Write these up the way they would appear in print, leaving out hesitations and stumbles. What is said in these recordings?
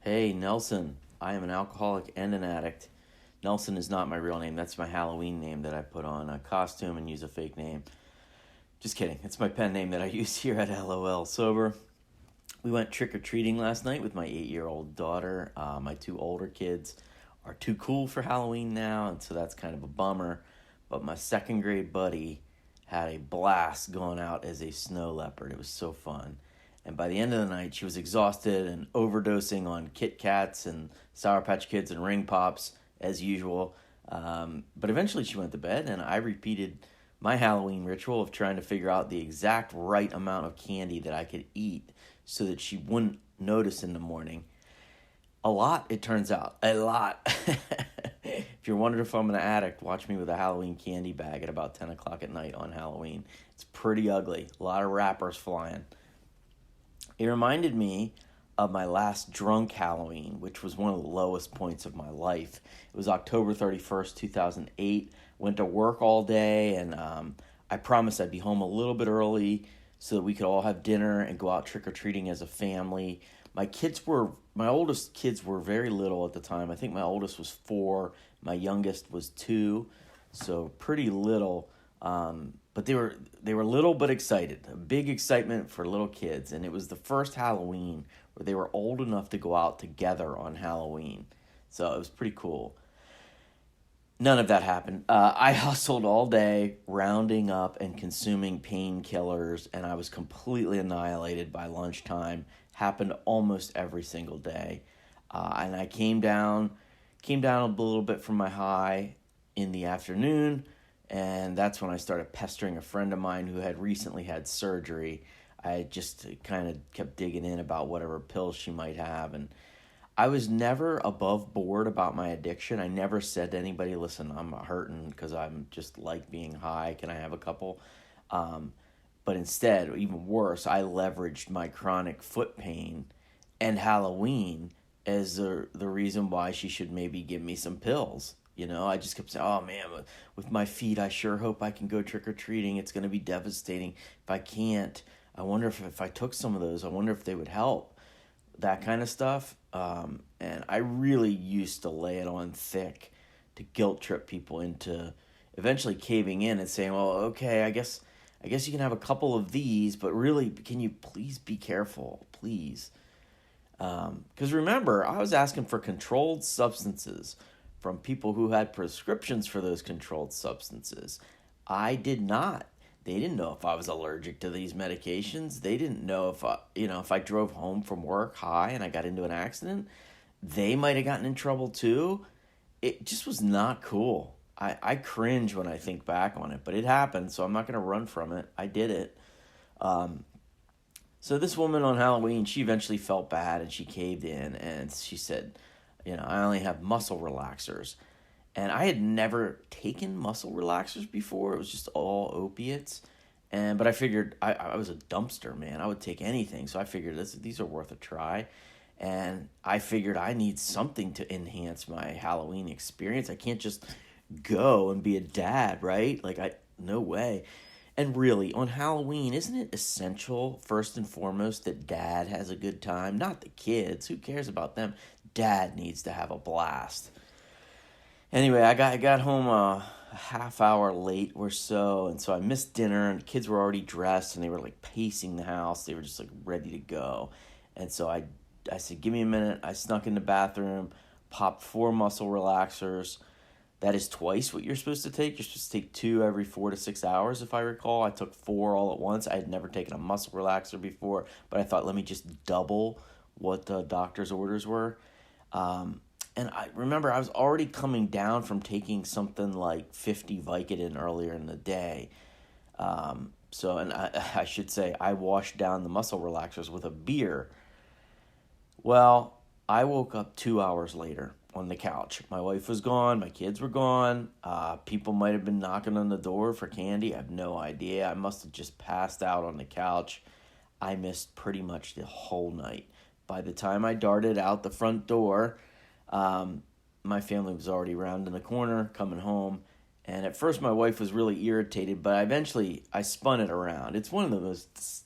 Hey, Nelson. I am an alcoholic and an addict. Nelson is not my real name. That's my Halloween name that I put on a costume and use a fake name. Just kidding. It's my pen name that I use here at LOL Sober. We went trick-or-treating last night with my 8-year-old daughter. My two older kids are too cool for Halloween now, and so that's kind of a bummer. But my second grade buddy had a blast going out as a snow leopard. It was so fun. And by the end of the night, she was exhausted and overdosing on Kit Kats and Sour Patch Kids and Ring Pops, as usual. But eventually she went to bed, and I repeated my Halloween ritual of trying to figure out the exact right amount of candy that I could eat so that she wouldn't notice in the morning. A lot, it turns out. A lot. If you're wondering if I'm an addict, watch me with a Halloween candy bag at about 10 o'clock at night on Halloween. It's pretty ugly. A lot of wrappers flying. It reminded me of my last drunk Halloween, which was one of the lowest points of my life. It was October 31st, 2008. Went to work all day, and I promised I'd be home a little bit early so that we could all have dinner and go out trick-or-treating as a family. My oldest kids were very little at the time. I think my oldest was 4, my youngest was 2, so pretty little. But they were little but excited. A big excitement for little kids. And it was the first Halloween where they were old enough to go out together on Halloween. So it was pretty cool. None of that happened. I hustled all day, rounding up and consuming painkillers, and I was completely annihilated by lunchtime. Happened almost every single day. And I came down a little bit from my high in the afternoon. And that's when I started pestering a friend of mine who had recently had surgery. I just kind of kept digging in about whatever pills she might have. And I was never above board about my addiction. I never said to anybody, listen, I'm hurting because I'm just like being high. Can I have a couple? But instead, even worse, I leveraged my chronic foot pain and Halloween as the reason why she should maybe give me some pills. You know, I just kept saying, oh, man, with my feet, I sure hope I can go trick-or-treating. It's going to be devastating if I can't. I wonder if I took some of those, I wonder if they would help. That kind of stuff. And I really used to lay it on thick to guilt trip people into eventually caving in and saying, well, okay, I guess you can have a couple of these, but really, can you please be careful, please? Because remember, I was asking for controlled substances from people who had prescriptions for those controlled substances. I did not. They didn't know if I was allergic to these medications. They didn't know if I drove home from work high and I got into an accident, they might have gotten in trouble too. It just was not cool. I cringe when I think back on it, but it happened, so I'm not going to run from it. I did it. So this woman on Halloween, she eventually felt bad and she caved in and she said, I only have muscle relaxers. And I had never taken muscle relaxers before. It was just all opiates. But I figured I was a dumpster, man. I would take anything. So I figured these are worth a try. And I figured I need something to enhance my Halloween experience. I can't just go and be a dad, right? No way. And really, on Halloween, isn't it essential, first and foremost, that dad has a good time? Not the kids. Who cares about them? Dad needs to have a blast. Anyway, I got home a half hour late or so, and so I missed dinner, and the kids were already dressed, and they were, pacing the house. They were just, ready to go. And so I said, give me a minute. I snuck in the bathroom, popped 4 muscle relaxers. That is twice what you're supposed to take. You're supposed to take 2 every 4 to 6 hours, if I recall. I took 4 all at once. I had never taken a muscle relaxer before, but I thought, let me just double what the doctor's orders were. And I remember I was already coming down from taking something like 50 Vicodin earlier in the day. I should say I washed down the muscle relaxers with a beer. Well, I woke up 2 hours later on the couch. My wife was gone. My kids were gone. People might have been knocking on the door for candy. I have no idea. I must have just passed out on the couch. I missed pretty much the whole night. By the time I darted out the front door, my family was already rounding the corner, coming home. And at first my wife was really irritated, but eventually I spun it around. It's one of the most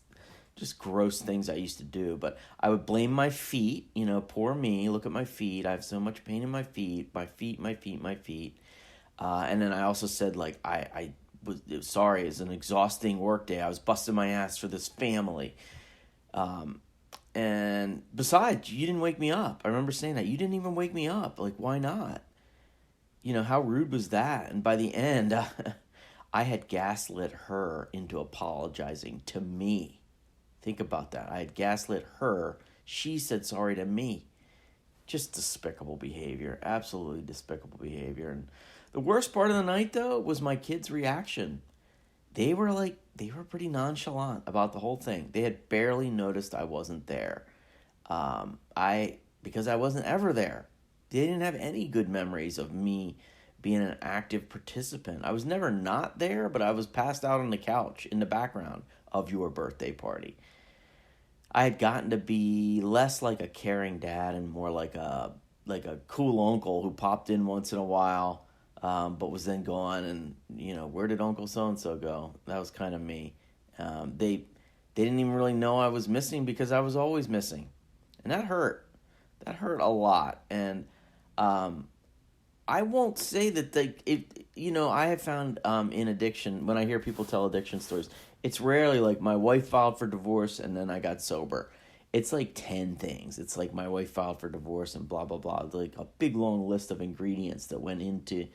just gross things I used to do. But I would blame my feet, poor me, look at my feet. I have so much pain in my feet, my feet, my feet, my feet. And then I also said, like, I was sorry, it's an exhausting work day. I was busting my ass for this family. And besides, you didn't wake me up. I remember saying that. You didn't even wake me up. Like, why not? How rude was that? And by the end, I had gaslit her into apologizing to me. Think about that. I had gaslit her. She said sorry to me. Just despicable behavior. Absolutely despicable behavior. And the worst part of the night, though, was my kids' reaction. They were pretty nonchalant about the whole thing. They had barely noticed I wasn't there. Because I wasn't ever there. They didn't have any good memories of me being an active participant. I was never not there, but I was passed out on the couch in the background of your birthday party. I had gotten to be less like a caring dad and more like a cool uncle who popped in once in a while, but was then gone. And where did Uncle so and so go? That was kind of me. They didn't even really know I was missing because I was always missing, and that hurt. That hurt a lot. And I won't say that I have found in addiction, when I hear people tell addiction stories, it's rarely like my wife filed for divorce and then I got sober. It's like 10 things. It's like my wife filed for divorce and blah, blah, blah. Like a big long list of ingredients that went into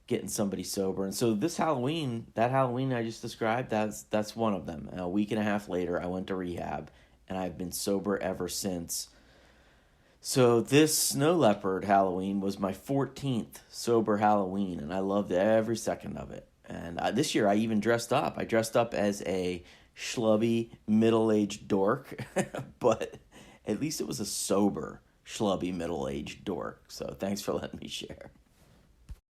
getting somebody sober. And so that Halloween I just described, that's one of them. A week and a half later, I went to rehab and I've been sober ever since. So this snow leopard Halloween was my 14th sober Halloween, and I loved every second of it. And this year I even dressed up. I dressed up as a schlubby, middle-aged dork, but at least it was a sober, schlubby, middle-aged dork. So thanks for letting me share.